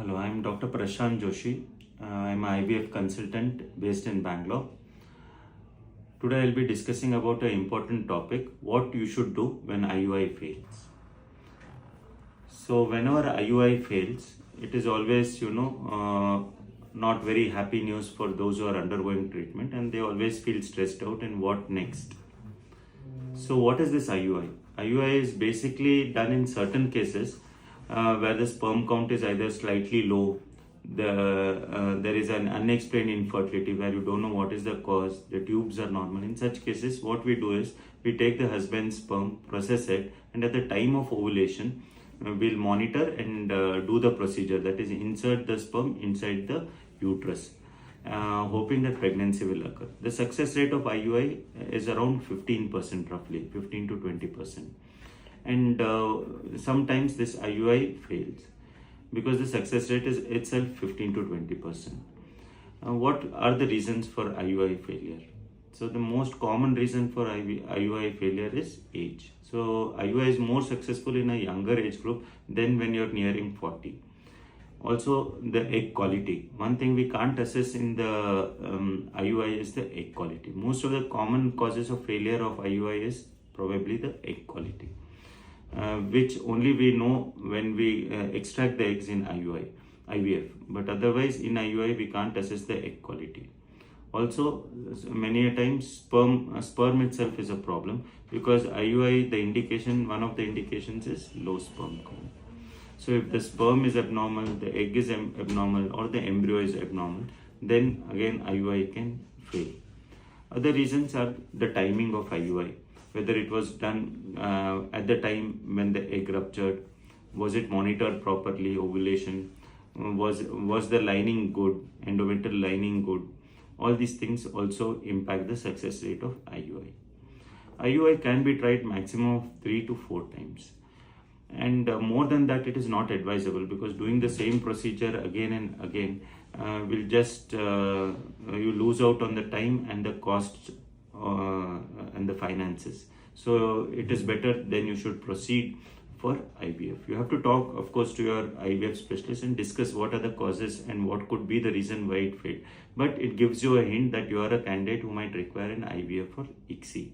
Hello, I am Dr. Prashant Joshi. I am an IVF consultant based in Bangalore. Today I will be discussing about an important topic, what you should do when IUI fails. So whenever IUI fails, it is always, not very happy news for those who are undergoing treatment, and they always feel stressed out and what next. So what is this IUI? IUI is basically done in certain cases where the sperm count is either slightly low, there is an unexplained infertility where you don't know what is the cause, the tubes are normal. In such cases, what we do is we take the husband's sperm, process it, and at the time of ovulation, we'll monitor and do the procedure, that is insert the sperm inside the uterus, hoping that pregnancy will occur. The success rate of IUI is around 15%, roughly 15 to 20%. And sometimes this IUI fails because the success rate is itself 15 to 20%. What are the reasons for IUI failure? So the most common reason for IUI failure is age. So IUI is more successful in a younger age group than when you're nearing 40. Also, the egg quality. One thing we can't assess in the IUI is the egg quality. Most of the common causes of failure of IUI is probably the egg quality, which only we know when we extract the eggs in IVF. But otherwise, in IUI, we can't assess the egg quality. Also, many a times sperm itself is a problem because IUI, one of the indications is low sperm count. So if the sperm is abnormal, the egg is abnormal, or the embryo is abnormal, then again IUI can fail. Other reasons are the timing of IUI, whether it was done at the time when the egg ruptured, was it monitored properly, ovulation, was the lining good, endometrial lining good. All these things also impact the success rate of IUI. IUI can be tried maximum of 3 to 4 times. And more than that, it is not advisable because doing the same procedure again and again will just, you lose out on the time and the costs and the finances. So it is better then you should proceed for IVF. You have to talk, of course, to your IVF specialist and discuss what are the causes and what could be the reason why it failed. But it gives you a hint that you are a candidate who might require an IVF for ICSI.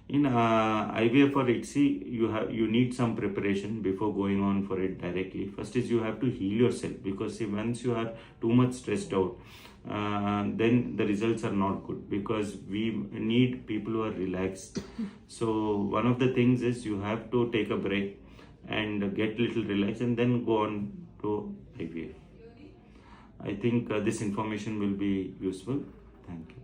In IVF or ICSI, you need some preparation before going on for it directly. First is you have to heal yourself because once you are too much stressed out, then the results are not good because we need people who are relaxed. So one of the things is you have to take a break and get little relaxed and then go on to IVF. I think this information will be useful. Thank you.